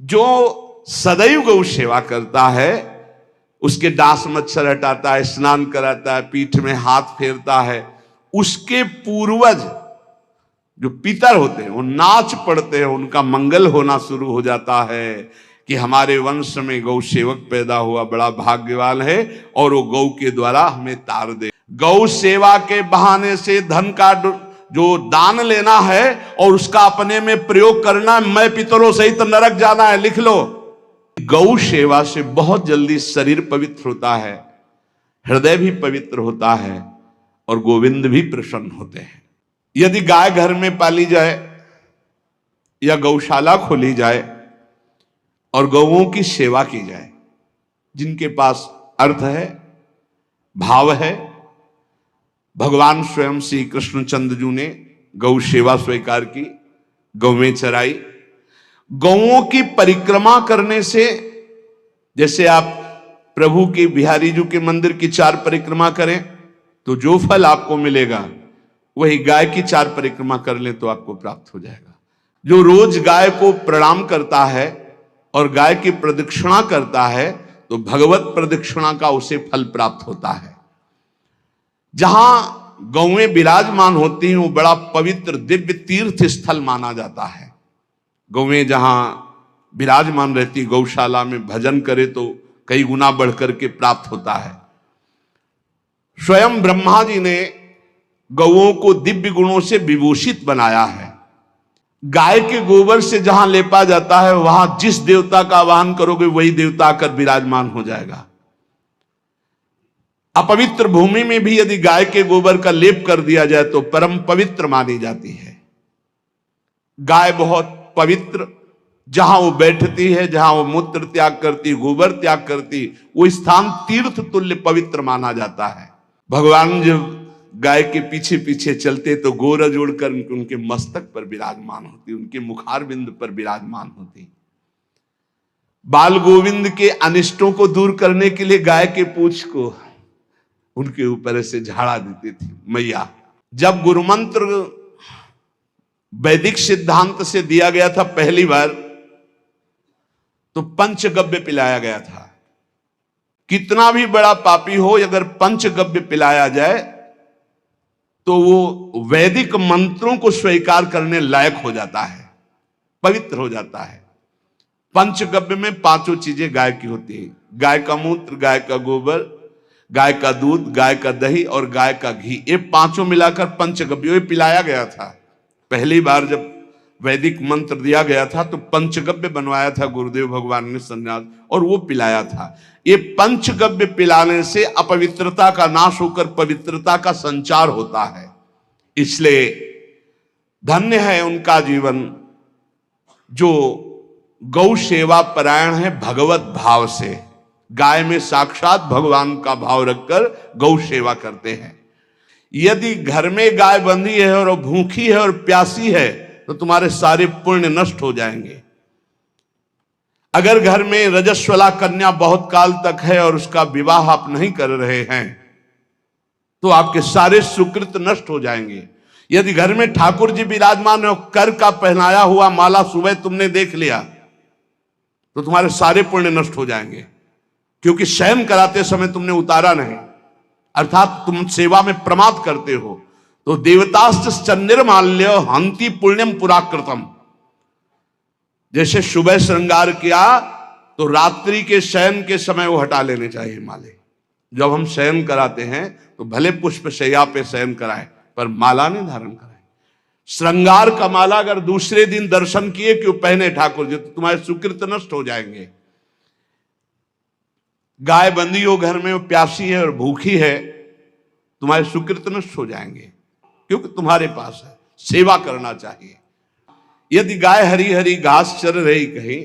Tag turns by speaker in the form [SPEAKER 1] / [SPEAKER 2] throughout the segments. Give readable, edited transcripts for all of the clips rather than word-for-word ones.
[SPEAKER 1] जो सदैव गौ सेवा करता है, उसके डांस मच्छर हटाता है, स्नान कराता है, पीठ में हाथ फेरता है, उसके पूर्वज जो पितर होते हैं वो नाच पड़ते हैं, उनका मंगल होना शुरू हो जाता है कि हमारे वंश में गौ सेवक पैदा हुआ, बड़ा भाग्यवान है और वो गौ के द्वारा हमें तार दे। गौ सेवा के बहाने से धन का जो दान लेना है और उसका अपने में प्रयोग करना, मैं पितरों सहित नरक जाना है, लिख लो। गौ सेवा से बहुत जल्दी शरीर पवित्र होता है, हृदय भी पवित्र होता है और गोविंद भी प्रसन्न होते हैं। यदि गाय घर में पाली जाए या गौशाला खोली जाए और गौओं की सेवा की जाए, जिनके पास अर्थ है, भाव है, भगवान स्वयं श्री कृष्णचंद्र जी ने गौ सेवा स्वीकार की, गौवें चराई। गौओं की परिक्रमा करने से, जैसे आप प्रभु के बिहारी जी के मंदिर की 4 परिक्रमा करें तो जो फल आपको मिलेगा वही गाय की 4 परिक्रमा कर ले तो आपको प्राप्त हो जाएगा। जो रोज गाय को प्रणाम करता है और गाय की प्रदक्षिणा करता है तो भगवत प्रदक्षिणा का उसे फल प्राप्त होता है। जहां गौएं विराजमान होती हैं वो बड़ा पवित्र दिव्य तीर्थ स्थल माना जाता है। गौएं जहां विराजमान रहती, गौशाला में भजन करे तो कई गुना बढ़कर के प्राप्त होता है। स्वयं ब्रह्मा जी ने गौओं को दिव्य गुणों से विभूषित बनाया है। गाय के गोबर से जहां लेपा जाता है वहां जिस देवता का आवाहन करोगे वही देवता आकर विराजमान हो जाएगा। अपवित्र भूमि में भी यदि गाय के गोबर का लेप कर दिया जाए तो परम पवित्र मानी जाती है। गाय बहुत पवित्र, जहां वो बैठती है, जहां वो मूत्र त्याग करती, गोबर त्याग करती, वो स्थान तीर्थ तुल्य पवित्र माना जाता है। भगवान जब गाय के पीछे पीछे चलते तो गोरज उड़कर उनके मस्तक पर विराजमान होती, उनके मुखार बिंद पर विराजमान होती। बाल गोविंद के अनिष्टों को दूर करने के लिए गाय के पूंछ को उनके ऊपर से झाड़ा देती थी मैया। जब गुरुमंत्र वैदिक सिद्धांत से दिया गया था पहली बार तो पंचगव्य पिलाया गया था। कितना भी बड़ा पापी हो, अगर पंचगव्य पिलाया जाए तो वो वैदिक मंत्रों को स्वीकार करने लायक हो जाता है, पवित्र हो जाता है। पंचगव्य में 5 चीजें गाय की होती है। गाय का मूत्र, गाय का गोबर, गाय का दूध, गाय का दही और गाय का घी, ये 5 मिलाकर पंचगव्य पिलाया गया था। पहली बार जब वैदिक मंत्र दिया गया था तो पंचगव्य बनवाया था गुरुदेव भगवान ने सन्यास, और वो पिलाया था। ये पंचगव्य पिलाने से अपवित्रता का नाश होकर पवित्रता का संचार होता है। इसलिए धन्य है उनका जीवन जो गौ सेवा परायण है भगवत भाव से। गाय में साक्षात भगवान का भाव रखकर गौ सेवा करते हैं। यदि घर में गाय बंधी है और भूखी है और प्यासी है तो तुम्हारे सारे पुण्य नष्ट हो जाएंगे। अगर घर में रजस्वला कन्या बहुत काल तक है और उसका विवाह आप नहीं कर रहे हैं तो आपके सारे सुकृत नष्ट हो जाएंगे। यदि घर में ठाकुर जी विराजमान है और कर का पहनाया हुआ माला सुबह तुमने देख लिया तो तुम्हारे सारे पुण्य नष्ट हो जाएंगे, क्योंकि शयन कराते समय तुमने उतारा नहीं, अर्थात तुम सेवा में प्रमाद करते हो। तो देवताश्च चंद्रमाल्य हंति पुण्यम पुराकृतम। जैसे सुबह श्रृंगार किया तो रात्रि के शयन के समय वो हटा लेने चाहिए माले। जब हम शयन कराते हैं तो भले पुष्प शैया पे शयन कराएं पर माला नहीं धारण कराएं। श्रृंगार का माला अगर दूसरे दिन दर्शन किए क्यों पहने ठाकुर जी तो तुम्हारे सुकृत नष्ट हो जाएंगे। गाय बंदी हो घर में, वो प्यासी है और भूखी है, तुम्हारे सुकृत नष्ट हो जाएंगे, क्योंकि तुम्हारे पास है। सेवा करना चाहिए। यदि गाय हरी हरी घास चर रही कहीं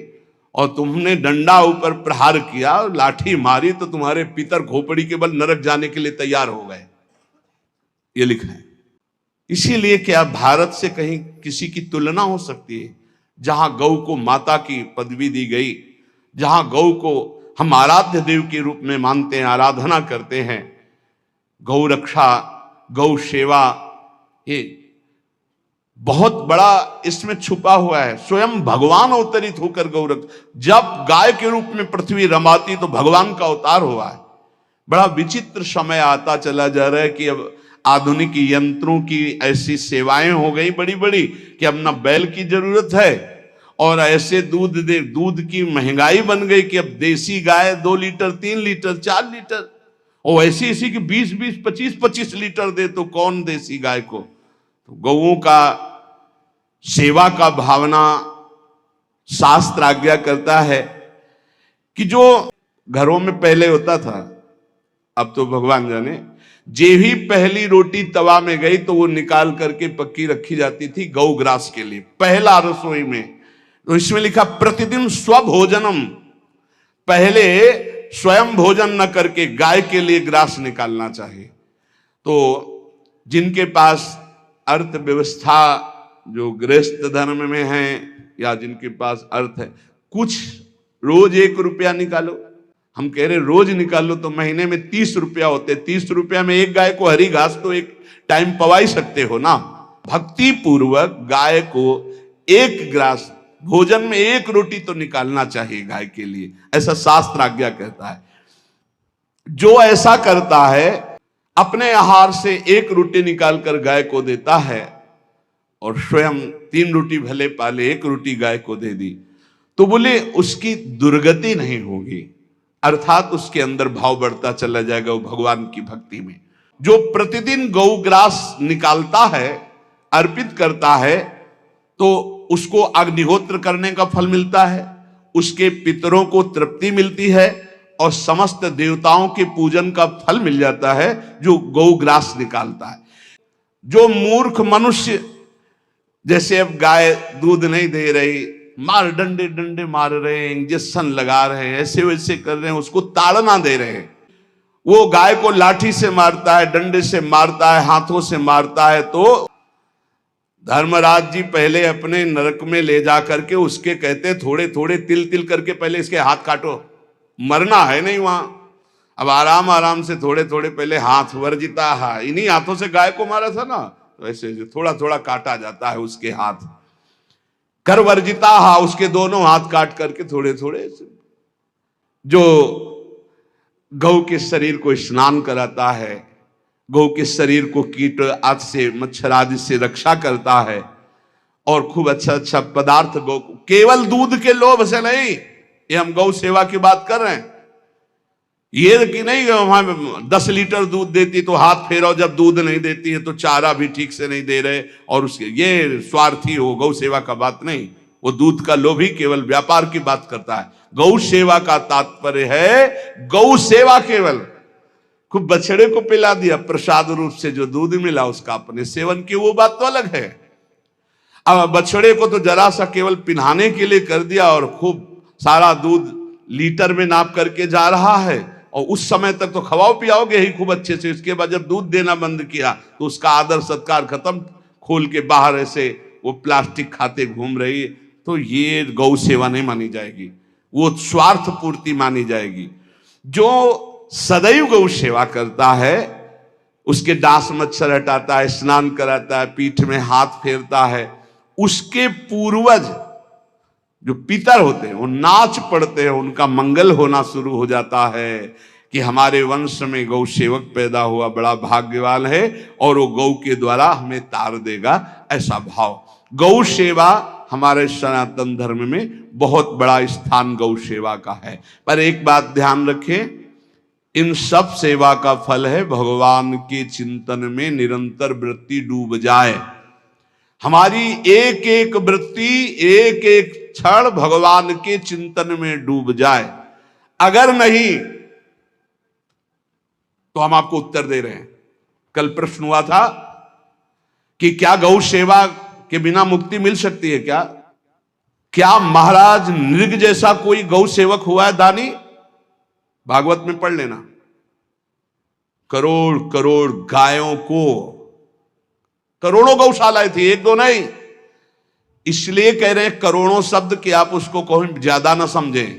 [SPEAKER 1] और तुमने डंडा ऊपर प्रहार किया, लाठी मारी तो तुम्हारे पितर खोपड़ी के बल नरक जाने के लिए तैयार हो गए, ये लिखा है। इसीलिए क्या भारत से कहीं किसी की तुलना हो सकती है जहां गौ को माता की पदवी दी गई, जहां गौ को हम आराध्य देव के रूप में मानते हैं, आराधना करते हैं। गौ रक्षा, गौ सेवा, ये बहुत बड़ा इसमें छुपा हुआ है। स्वयं भगवान अवतरित होकर गौरख, जब गाय के रूप में पृथ्वी रमाती तो भगवान का अवतार हुआ है। बड़ा विचित्र समय आता चला जा रहा है कि अब आधुनिक यंत्रों की ऐसी सेवाएं हो गई बड़ी बड़ी कि अब ना बैल की जरूरत है, और ऐसे दूध की महंगाई बन गई कि अब देसी गाय 2 लीटर 3 लीटर 4 लीटर, और ऐसी ऐसी कि 20-20 25-25 लीटर दे, तो कौन देसी गाय को। तो गौओं का सेवा का भावना शास्त्र आज्ञा करता है कि जो घरों में पहले होता था, अब तो भगवान जाने, जे ही पहली रोटी तवा में गई तो वो निकाल करके पक्की रखी जाती थी गौ ग्रास के लिए, पहला रसोई में। तो इसमें लिखा प्रतिदिन स्वभोजनम, पहले स्वयं भोजन न करके गाय के लिए ग्रास निकालना चाहिए। तो जिनके पास अर्थव्यवस्था, जो गृहस्थ धर्म में है या जिनके पास अर्थ है, कुछ रोज 1 रुपया निकालो। हम कह रहे रोज निकालो तो महीने में 30 रुपया होते, 30 रुपया में एक गाय को हरी घास तो एक टाइम पवा ही सकते हो ना। भक्ति पूर्वक गाय को 1 ग्रास भोजन में 1 रोटी तो निकालना चाहिए गाय के लिए, ऐसा शास्त्र आज्ञा कहता है। जो ऐसा करता है, अपने आहार से 1 रोटी निकालकर गाय को देता है और स्वयं 3 रोटी भले पाले, 1 रोटी गाय को दे दी, तो बोले उसकी दुर्गति नहीं होगी, अर्थात उसके अंदर भाव बढ़ता चला जाएगा वो भगवान की भक्ति में। जो प्रतिदिन गौग्रास निकालता है, अर्पित करता है, तो उसको अग्निहोत्र करने का फल मिलता है, उसके पितरों को तृप्ति मिलती है और समस्त देवताओं के पूजन का फल मिल जाता है जो गौग्रास निकालता है। जो मूर्ख मनुष्य, जैसे अब गाय दूध नहीं दे रही, मार डंडे डंडे मार रहे हैं, इंजेक्शन लगा रहे हैं, ऐसे वैसे कर रहे हैं, उसको ताड़ना दे रहे हैं, वो गाय को लाठी से मारता है, डंडे से मारता है, हाथों से मारता है, तो धर्मराज जी पहले अपने नरक में ले जा करके उसके कहते थोड़े थोड़े तिल तिल करके पहले इसके हाथ काटो, मरना है नहीं वहां, अब आराम आराम से थोड़े थोड़े पहले हाथ वर्जिता, इन्हीं हाथों से गाय को मारा था ना, तो ऐसे थोड़ा थोड़ा काटा जाता है उसके हाथ, कर वर्जिता, उसके दोनों हाथ काट करके थोड़े थोड़े। जो गौ के शरीर को स्नान कराता है, गौ के शरीर को कीट आदि से, मच्छर आदि से रक्षा करता है, और खूब अच्छा अच्छा पदार्थ गौ को, केवल दूध के लोभ से नहीं, ये हम गौ सेवा की बात कर रहे हैं, ये कि नहीं वहां 10 लीटर दूध देती तो हाथ फेरो, जब दूध नहीं देती है तो चारा भी ठीक से नहीं दे रहे, और उसके ये स्वार्थी हो, गौ सेवा का बात नहीं, वो दूध का लोभी केवल व्यापार की बात करता है। गौ सेवा का तात्पर्य है गौ सेवा, केवल खूब बछड़े को पिला दिया प्रसाद रूप से, जो दूध मिला उसका अपने सेवन की, वो बात तो अलग है। अब बछड़े को तो जरा सा केवल पिन्हाने के लिए कर दिया और खूब सारा दूध लीटर में नाप करके जा रहा है, और उस समय तक तो खवाओ पियाओगे ही खूब अच्छे से, इसके बाद जब दूध देना बंद किया तो उसका आदर सत्कार खत्म, खोल के बाहर ऐसे वो प्लास्टिक खाते घूम रही है, तो ये गौ सेवा नहीं मानी जाएगी, वो स्वार्थ पूर्ति मानी जाएगी। जो सदैव गौ सेवा करता है, उसके डांस मच्छर हटाता है, स्नान कराता है, पीठ में हाथ फेरता है, उसके पूर्वज जो पितर होते हैं वो नाच पड़ते हैं, उनका मंगल होना शुरू हो जाता है कि हमारे वंश में गौ सेवक पैदा हुआ, बड़ा भाग्यवान है, और वो गौ के द्वारा हमें तार देगा, ऐसा भाव। गौ सेवा हमारे सनातन धर्म में बहुत बड़ा स्थान गौ सेवा का है। पर एक बात ध्यान रखें, इन सब सेवा का फल है भगवान के चिंतन में निरंतर वृत्ति डूब जाए, हमारी एक एक वृत्ति, एक एक क्षण भगवान के चिंतन में डूब जाए। अगर नहीं तो हम आपको उत्तर दे रहे हैं। कल प्रश्न हुआ था कि क्या गौ सेवा के बिना मुक्ति मिल सकती है क्या? क्या महाराज नृग जैसा कोई गौ सेवक हुआ है दानी? भागवत में पढ़ लेना। करोड़ करोड़ गायों को, करोड़ों गौशालाएं थी, एक दो नहीं, इसलिए कह रहे हैं करोड़ों शब्द कि आप उसको कोई ज्यादा ना समझें।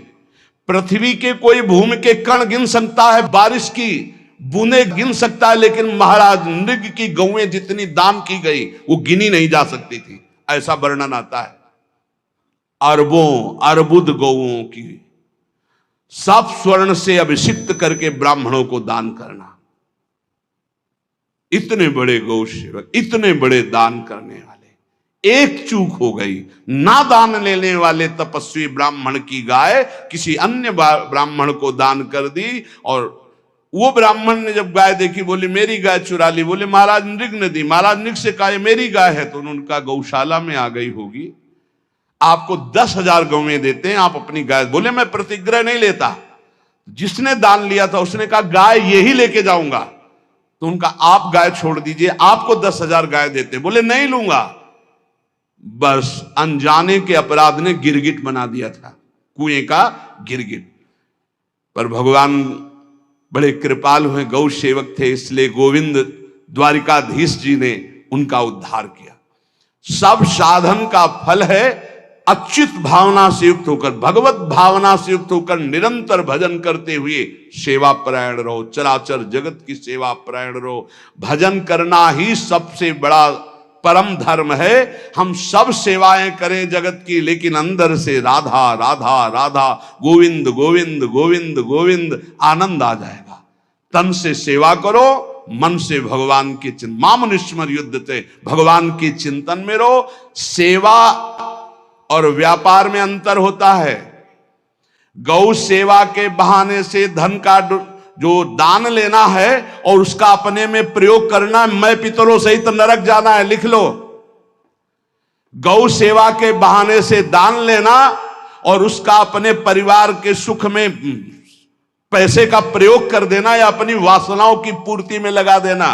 [SPEAKER 1] पृथ्वी के कोई भूमि के कण गिन सकता है बारिश की बूंदे गिन सकता है, लेकिन महाराज नृग की गौएं जितनी दान की गई वो गिनी नहीं जा सकती थी, ऐसा वर्णन आता है। अरबों अर्बुद गौओं की सब स्वर्ण से अभिषिक्त करके ब्राह्मणों को दान करना। इतने बड़े गौ सेवक, इतने बड़े दान करने वाले, एक चूक हो गई, ना दान लेने वाले तपस्वी ब्राह्मण की गाय किसी अन्य ब्राह्मण को दान कर दी, और वो ब्राह्मण ने जब गाय देखी बोली मेरी गाय चुरा ली। बोले महाराज नृग ने दी। महाराज नृग से कहा मेरी गाय है, तो उन्होंने कहा गौशाला में आ गई होगी, आपको 10,000 गौवें देते हैं, आप अपनी गाय। बोले मैं प्रतिग्रह नहीं लेता। जिसने दान लिया था उसने कहा गाय यही लेके जाऊंगा, तो उनका आप गाय छोड़ दीजिए, आपको 10,000 गाय देते। बोले नहीं लूंगा। बस अनजाने के अपराध ने गिरगिट बना दिया था, कुएं का गिरगिट। पर भगवान बड़े कृपालु हैं, गौ सेवक थे, इसलिए गोविंद द्वारिकाधीश जी ने उनका उद्धार किया। सब साधन का फल है अच्युत भावना से युक्त होकर, भगवत भावना से युक्त होकर निरंतर भजन करते हुए सेवा परायण रहो, चराचर जगत की सेवा परायण रहो। भजन करना ही सबसे बड़ा परम धर्म है। हम सब सेवाएं करें जगत की, लेकिन अंदर से राधा राधा राधा, गोविंद गोविंद गोविंद गोविंद, आनंद आ जाएगा। तन से सेवा करो, मन से भगवान के चिंतन, मामनुष्मर युद्ध थे, भगवान के चिंतन में रहो। सेवा और व्यापार में अंतर होता है। गौ सेवा के बहाने से धन का जो दान लेना है और उसका अपने में प्रयोग करना, मैं पितरों सहित नरक जाना है, लिख लो। गौ सेवा के बहाने से दान लेना और उसका अपने परिवार के सुख में पैसे का प्रयोग कर देना या अपनी वासनाओं की पूर्ति में लगा देना।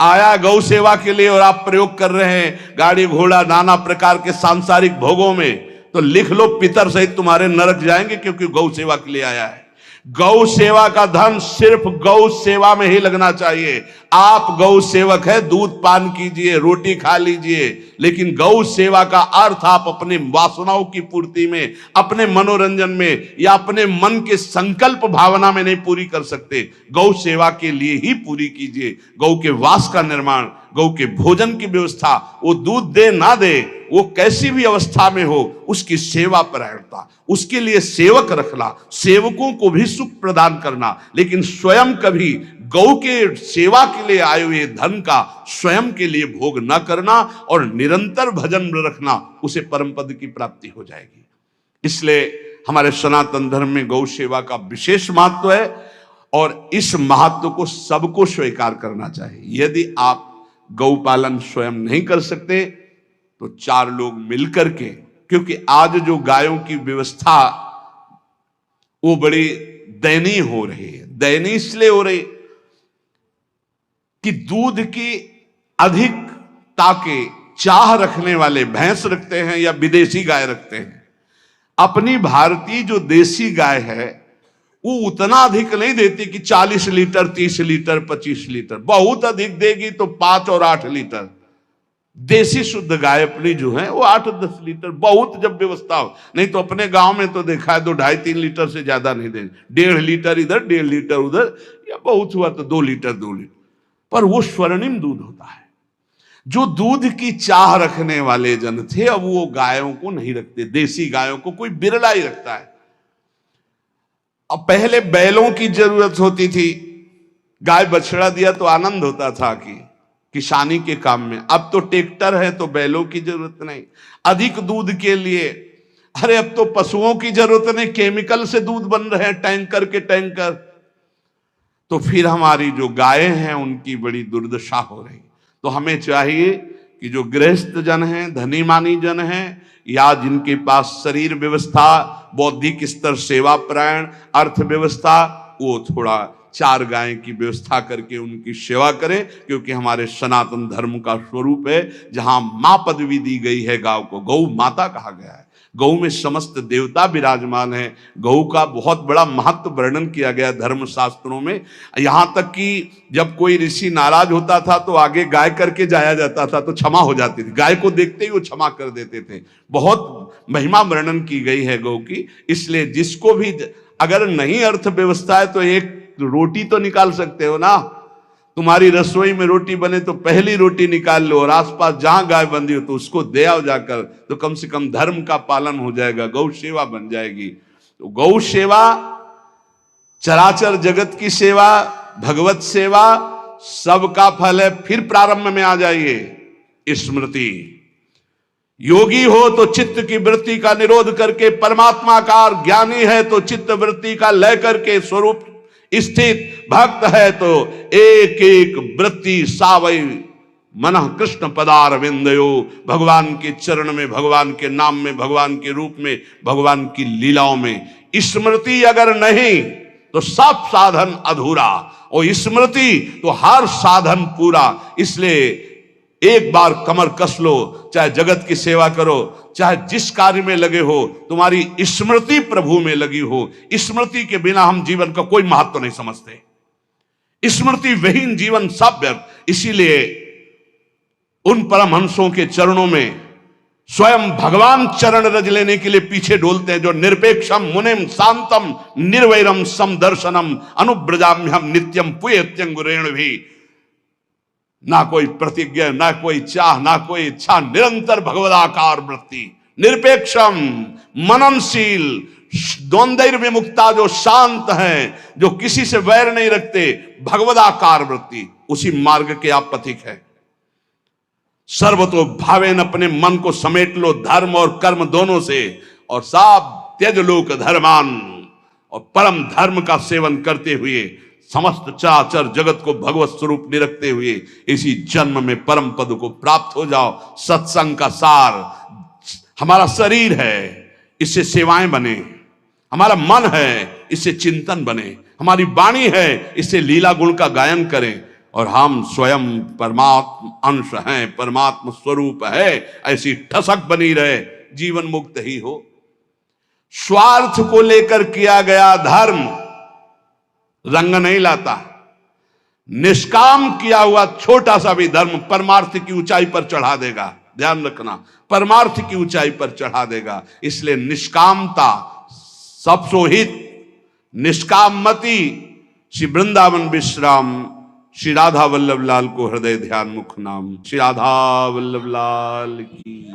[SPEAKER 1] आया गौ सेवा के लिए और आप प्रयोग कर रहे हैं गाड़ी घोड़ा नाना प्रकार के सांसारिक भोगों में, तो लिख लो पितर सहित तुम्हारे नरक जाएंगे, क्योंकि गौ सेवा के लिए आया है। गौ सेवा का धन सिर्फ गौ सेवा में ही लगना चाहिए। आप गौ सेवक है, दूध पान कीजिए, रोटी खा लीजिए, लेकिन गौ सेवा का अर्थ आप अपने वासनाओं की पूर्ति में, अपने मनोरंजन में या अपने मन के संकल्प भावना में नहीं पूरी कर सकते। गौ सेवा के लिए ही पूरी कीजिए। गौ के वास का निर्माण, गौ के भोजन की व्यवस्था, वो दूध दे ना दे, वो कैसी भी अवस्था में हो, उसकी सेवा परायणता, उसके लिए सेवक रखना, सेवकों को भी सुख प्रदान करना, लेकिन स्वयं कभी गौ के सेवा के लिए आए हुए धन का स्वयं के लिए भोग न करना और निरंतर भजन रखना, उसे परम पद की प्राप्ति हो जाएगी। इसलिए हमारे सनातन धर्म में गौ सेवा का विशेष महत्व है और इस महत्व को सबको स्वीकार करना चाहिए। यदि आप गौ पालन स्वयं नहीं कर सकते तो 4 लोग मिलकर के, क्योंकि आज जो गायों की व्यवस्था वो बड़ी दयनीय हो रही है। दयनीय इसलिए हो रही कि दूध की अधिक ताके चाह रखने वाले भैंस रखते हैं या विदेशी गाय रखते हैं। अपनी भारतीय जो देसी गाय है वो उतना अधिक नहीं देती कि 40 लीटर 30 लीटर 25 लीटर, बहुत अधिक देगी तो 5 और 8 लीटर। देसी शुद्ध गाय अपनी जो है वो 8-10 लीटर, बहुत जब व्यवस्था हो। नहीं तो अपने गांव में तो देखा है 2, 2.5, 3 लीटर से ज्यादा नहीं देंगे। 1.5 लीटर इधर 1.5 लीटर उधर, या बहुत हुआ तो 2 लीटर 2 लीटर, पर वो स्वर्णिम दूध होता है। जो दूध की चाह रखने वाले जन थे अब वो गायों को नहीं रखते, देसी गायों को कोई बिरला ही रखता है। अब पहले बैलों की जरूरत होती थी, गाय बछड़ा दिया तो आनंद होता था कि किसानी के काम में। अब तो ट्रैक्टर है तो बैलों की जरूरत नहीं। अधिक दूध के लिए अरे अब तो पशुओं की जरूरत नहीं, केमिकल से दूध बन रहे हैं, टैंकर के टैंकर। तो फिर हमारी जो गायें हैं उनकी बड़ी दुर्दशा हो रही। तो हमें चाहिए कि जो गृहस्थ जन हैं, धनी मानी जन हैं, या जिनके पास शरीर व्यवस्था, बौद्धिक स्तर सेवा परायण, अर्थव्यवस्था, वो थोड़ा 4 गाय की व्यवस्था करके उनकी सेवा करें, क्योंकि हमारे सनातन धर्म का स्वरूप है जहां मां पदवी दी गई है गांव को, गौ माता कहा गया है। गौ में समस्त देवता विराजमान है। गौ का बहुत बड़ा महत्व वर्णन किया गया धर्म शास्त्रों में। यहां तक कि जब कोई ऋषि नाराज होता था तो आगे गाय करके जाया जाता था तो क्षमा हो जाती थी। गाय को देखते ही वो क्षमा कर देते थे। बहुत महिमा वर्णन की गई है गौ की। इसलिए जिसको भी अगर नहीं अर्थव्यवस्था है तो एक रोटी तो निकाल सकते हो ना। तुम्हारी रसोई में रोटी बने तो पहली रोटी निकाल लो, और आसपास जहां गाय बंधी हो तो उसको दे आओ जाकर, तो कम से कम धर्म का पालन हो जाएगा, गौ सेवा बन जाएगी। तो गौ सेवा, चराचर जगत की सेवा, भगवत सेवा, सबका फल है। फिर प्रारंभ में आ जाइए स्मृति। योगी हो तो चित्त की वृत्ति का निरोध करके परमात्माकार, ज्ञानी है तो चित्त वृत्ति का लय करके स्वरूप स्थित, भक्त है तो एक एक वृत्ति सावई मन कृष्ण पदार विंदयो, भगवान के चरण में, भगवान के नाम में, भगवान के रूप में, भगवान की लीलाओं में। स्मृति अगर नहीं तो सब साधन अधूरा, और स्मृति तो हर साधन पूरा। इसलिए एक बार कमर कस लो, चाहे जगत की सेवा करो, चाहे जिस कार्य में लगे हो, तुम्हारी स्मृति प्रभु में लगी हो। स्मृति के बिना हम जीवन का कोई महत्व नहीं समझते। स्मृति विहीन जीवन सब व्यर्थ। इसीलिए उन परमहंसों के चरणों में स्वयं भगवान चरण रज लेने के लिए पीछे डोलते हैं, जो निरपेक्षम मुनिम शांतम निर्वैरम समदर्शनम अनुब्रजाम्यहम नित्यम पुयत्यंगुरेण भी। ना कोई प्रतिज्ञा, ना कोई चाह, ना कोई इच्छा, निरंतर भगवदाकार वृत्ति, निरपेक्षम मननशील, द्वंद्व विमुक्ता, जो शांत हैं, जो किसी से वैर नहीं रखते, भगवदाकार वृत्ति, उसी मार्ग के आप पथिक हैं। सर्वतो भावेन अपने मन को समेट लो धर्म और कर्म दोनों से, और साब त्यज लोक धर्मान, और परम धर्म का सेवन करते हुए समस्त चराचर जगत को भगवत स्वरूप निरखते हुए इसी जन्म में परम पद को प्राप्त हो जाओ। सत्संग का सार हमारा शरीर है, इससे सेवाएं बने, हमारा मन है, इससे चिंतन बने, हमारी वाणी है, इससे लीला गुण का गायन करें, और हम स्वयं परमात्म अंश हैं, परमात्म स्वरूप है, ऐसी ठसक बनी रहे, जीवन मुक्त ही हो। स्वार्थ को लेकर किया गया धर्म रंग नहीं लाता। निष्काम किया हुआ छोटा सा भी धर्म परमार्थ की ऊंचाई पर चढ़ा देगा। ध्यान रखना, परमार्थ की ऊंचाई पर चढ़ा देगा। इसलिए निष्कामता सब सोहित, निष्कामति। श्री वृंदावन विश्राम श्री राधा वल्लभ लाल को हृदय ध्यान मुख नाम। श्री राधा वल्लभ लाल की।